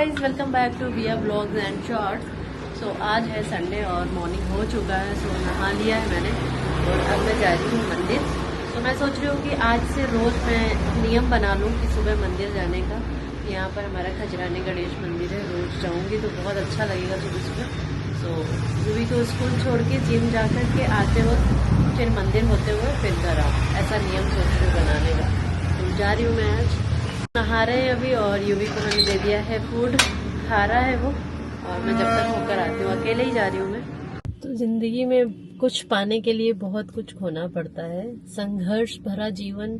Guys, welcome back to विया blogs and short. सो आज है संडे और मॉर्निंग हो चुका है। सो नहा लिया है मैंने और अब मैं जा रही हूँ मंदिर। तो मैं सोच रही हूँ कि आज से रोज़ मैं नियम बना लूँ कि सुबह मंदिर जाने का। यहाँ पर हमारा खजरानी गणेश मंदिर है, रोज़ जाऊँगी तो बहुत अच्छा लगेगा सुबह सुबह। सो यूवी को स्कूल छोड़ के जिम जा कर के आते वक्त फिर मंदिर होते हुए फिर घर आओ, ऐसा नियम सोच रही हूँ बनाने का। तो जा रही हूँ मैं आज। नहा रहे हैं अभी और यूवी को मैंने दे दिया है फूड, खा रहा है वो। और मैं जब तक होकर आती हूँ, अकेले ही जा रही हूँ मैं। तो जिंदगी में कुछ पाने के लिए बहुत कुछ खोना पड़ता है। संघर्ष भरा जीवन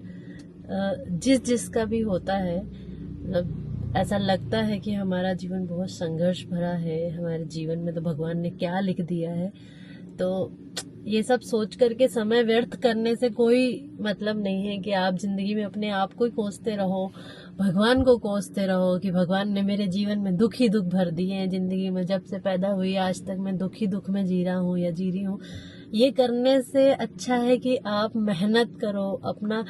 जिस जिसका भी होता है, मतलब ऐसा लगता है कि हमारा जीवन बहुत संघर्ष भरा है। हमारे जीवन में तो भगवान ने क्या लिख दिया है। तो ये सब सोच करके समय व्यर्थ करने से कोई मतलब नहीं है कि आप जिंदगी में अपने आप को ही कोसते रहो, भगवान को कोसते रहो कि भगवान ने मेरे जीवन में दुख ही दुख भर दिए हैं। जिंदगी में जब से पैदा हुई आज तक मैं दुख ही दुख में जी रहा हूँ या जी रही हूँ। ये करने से अच्छा है कि आप मेहनत करो, अपना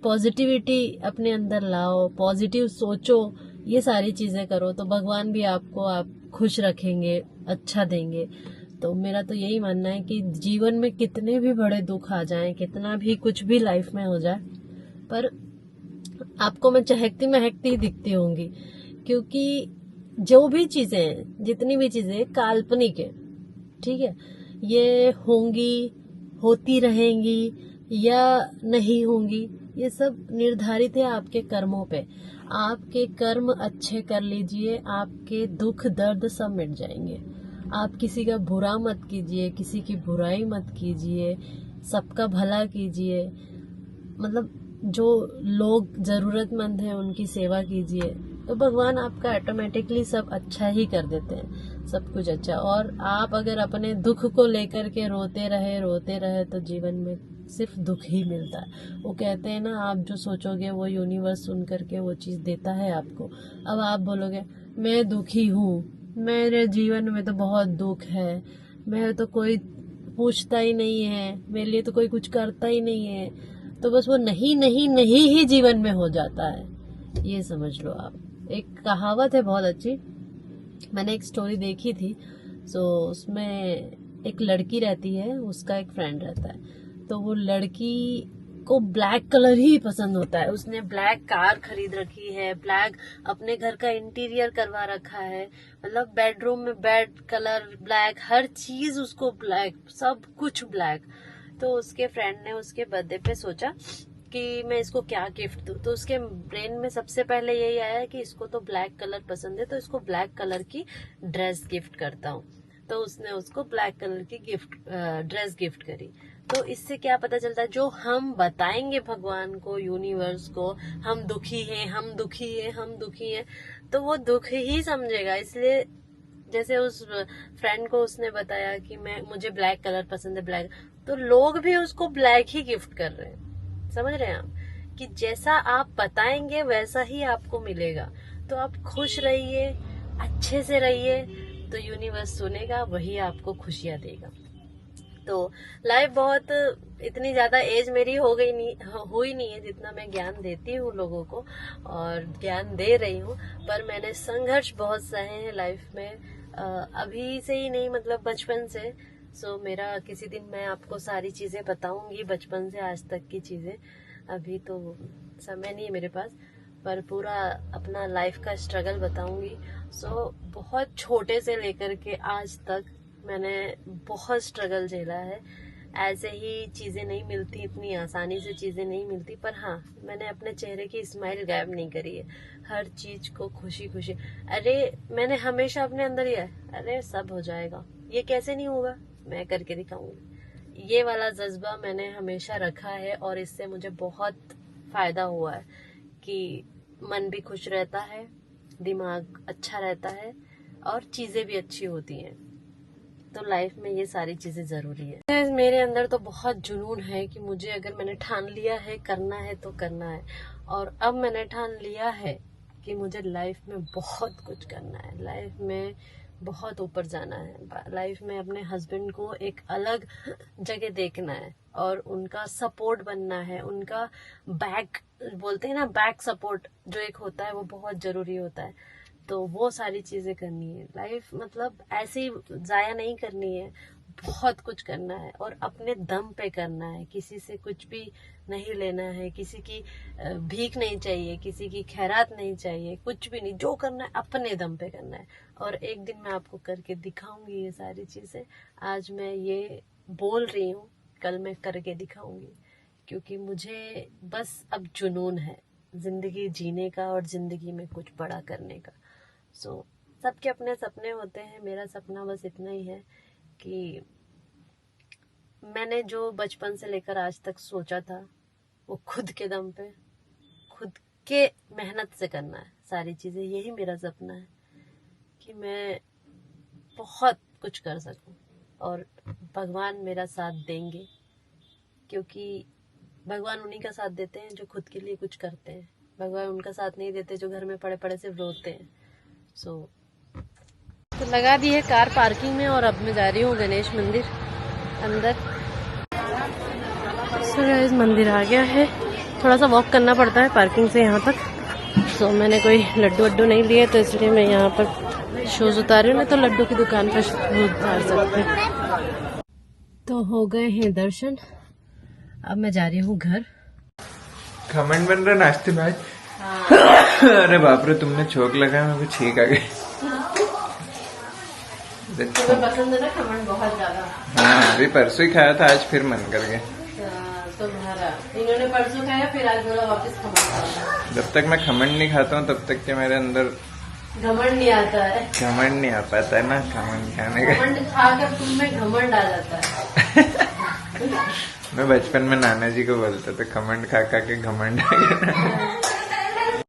पॉजिटिविटी अपने अंदर लाओ, पॉजिटिव सोचो, ये सारी चीजें करो तो भगवान भी आपको आप खुश रखेंगे, अच्छा देंगे। तो मेरा तो यही मानना है कि जीवन में कितने भी बड़े दुख आ जाएं, कितना भी कुछ भी लाइफ में हो जाए, पर आपको मैं चहकती महकती ही दिखती होंगी, क्योंकि जो भी चीजें हैं, जितनी भी चीजें काल्पनिक है, ठीक है, ये होंगी, होती रहेंगी या नहीं होंगी, ये सब निर्धारित है आपके कर्मों पे। आपके कर्म अच्छे कर लीजिए, आपके दुख दर्द सब मिट जाएंगे। आप किसी का बुरा मत कीजिए, किसी की बुराई मत कीजिए, सबका भला कीजिए। मतलब जो लोग जरूरतमंद हैं उनकी सेवा कीजिए, तो भगवान आपका ऑटोमेटिकली सब अच्छा ही कर देते हैं, सब कुछ अच्छा। और आप अगर अपने दुख को लेकर के रोते रहे तो जीवन में सिर्फ दुख ही मिलता है। वो कहते हैं ना, आप जो सोचोगे वो यूनिवर्स सुन करके वो चीज देता है आपको। अब आप बोलोगे मैं दुखी हूँ, मेरे जीवन में तो बहुत दुख है, मैं तो कोई पूछता ही नहीं है, मेरे लिए तो कोई कुछ करता ही नहीं है, तो बस वो नहीं नहीं नहीं ही जीवन में हो जाता है। ये समझ लो आप। एक कहावत है बहुत अच्छी, मैंने एक स्टोरी देखी थी। सो उसमें एक लड़की रहती है, उसका एक फ्रेंड रहता है। तो वो लड़की को ब्लैक कलर ही पसंद होता है। उसने ब्लैक कार खरीद रखी है, ब्लैक अपने घर का इंटीरियर करवा रखा है, मतलब बेडरूम में बेड कलर ब्लैक, हर चीज उसको ब्लैक, सब कुछ ब्लैक। तो उसके फ्रेंड ने उसके बर्थडे पे सोचा कि मैं इसको क्या गिफ्ट दूं। तो उसके ब्रेन में सबसे पहले यही आया कि इसको तो ब्लैक कलर पसंद है, तो इसको ब्लैक कलर की ड्रेस गिफ्ट करता हूँ। तो उसने उसको ब्लैक कलर की ड्रेस गिफ्ट करी। तो इससे क्या पता चलता है, जो हम बताएंगे भगवान को, यूनिवर्स को, हम दुखी हैं, हम दुखी हैं, हम दुखी हैं, तो वो दुख ही समझेगा। इसलिए जैसे उस फ्रेंड को उसने बताया कि मुझे ब्लैक कलर पसंद है, ब्लैक, तो लोग भी उसको ब्लैक ही गिफ्ट कर रहे हैं। समझ रहे हैं आप कि जैसा आप बताएंगे वैसा ही आपको मिलेगा। तो आप खुश रहिए, अच्छे से रहिए, तो यूनिवर्स सुनेगा, वही आपको खुशियां देगा। तो लाइफ बहुत, इतनी ज्यादा एज मेरी हो गई नहीं, हुई नहीं है जितना मैं ज्ञान देती हूँ लोगों को और ज्ञान दे रही हूँ, पर मैंने संघर्ष बहुत सहे हैं लाइफ में। अभी से ही नहीं, मतलब बचपन से। सो मेरा किसी दिन मैं आपको सारी चीजें बताऊंगी, बचपन से आज तक की चीजें। अभी तो समय नहीं है मेरे पास, पर पूरा अपना लाइफ का स्ट्रगल बताऊंगी। सो बहुत छोटे से लेकर के आज तक मैंने बहुत स्ट्रगल झेला है। ऐसे ही चीजें नहीं मिलती, इतनी आसानी से चीजें नहीं मिलती, पर हाँ, मैंने अपने चेहरे की स्माइल गायब नहीं करी है। हर चीज को खुशी खुशी, अरे मैंने हमेशा अपने अंदर ही है, अरे सब हो जाएगा, ये कैसे नहीं होगा, मैं करके दिखाऊंगी। ये वाला जज्बा मैंने हमेशा रखा है और इससे मुझे बहुत फायदा हुआ है कि मन भी खुश रहता है, दिमाग अच्छा रहता है और चीजें भी अच्छी होती हैं। तो लाइफ में ये सारी चीजें जरूरी है। मेरे अंदर तो बहुत जुनून है कि मुझे, अगर मैंने ठान लिया है करना है तो करना है। और अब मैंने ठान लिया है कि मुझे लाइफ में बहुत कुछ करना है, लाइफ में बहुत ऊपर जाना है, लाइफ में अपने हस्बैंड को एक अलग जगह देखना है और उनका सपोर्ट बनना है। उनका बैक, बोलते हैं ना, बैक सपोर्ट जो एक होता है वो बहुत जरूरी होता है। तो वो सारी चीजें करनी है। लाइफ मतलब ऐसे ही जाया नहीं करनी है, बहुत कुछ करना है और अपने दम पे करना है। किसी से कुछ भी नहीं लेना है, किसी की भीख नहीं चाहिए, किसी की खैरात नहीं चाहिए, कुछ भी नहीं। जो करना है अपने दम पे करना है। और एक दिन मैं आपको करके दिखाऊंगी ये सारी चीजें। आज मैं ये बोल रही हूँ, कल मैं करके दिखाऊंगी, क्योंकि मुझे बस अब जुनून है जिंदगी जीने का और जिंदगी में कुछ बड़ा करने का। सबके अपने सपने होते हैं। मेरा सपना बस इतना ही है कि मैंने जो बचपन से लेकर आज तक सोचा था वो खुद के दम पे, खुद के मेहनत से करना है सारी चीजें। यही मेरा सपना है कि मैं बहुत कुछ कर सकूं और भगवान मेरा साथ देंगे, क्योंकि भगवान उन्हीं का साथ देते हैं जो खुद के लिए कुछ करते हैं। भगवान उनका साथ नहीं देते जो घर में पड़े पड़े सिर्फ रोते हैं। तो लगा दी है कार पार्किंग में और अब मैं जा रही हूँ गणेश मंदिर अंदर। गाइस मंदिर आ गया है, थोड़ा सा वॉक करना पड़ता है पार्किंग से यहाँ तक। मैंने कोई लड्डू वड्डू नहीं लिए तो इसलिए मैं यहाँ पर शूज उतार रही हूँ, नहीं तो लड्डू की दुकान पर शूज उतार सकते हैं। तो हो गए हैं दर्शन, अब मैं जा रही हूँ घर। खमन बन रहा नाश्ते में आज। हाँ। अरे बाप रे, तुमने छोक लगाया, मेरे को छींक आ गई। तुम्हें पसंद है ना खमन बहुत ज्यादा? हाँ, अभी परसों ही खाया था, आज फिर मन कर गया। तुम्हारा इन्होंने परसों खाया, फिर आज बोला वापस खमन खाना। जब तक मैं खमन नहीं खाता हूँ तब तक के मेरे अंदर घमंड नहीं आता है। घमंड नहीं आ पाता है ना खमन खाने का। घमंड खाकर तुम में घमंड आ जाता है। मैं बचपन में नाना जी को बोलता था, खमंड खा खा के घमंड आ गया।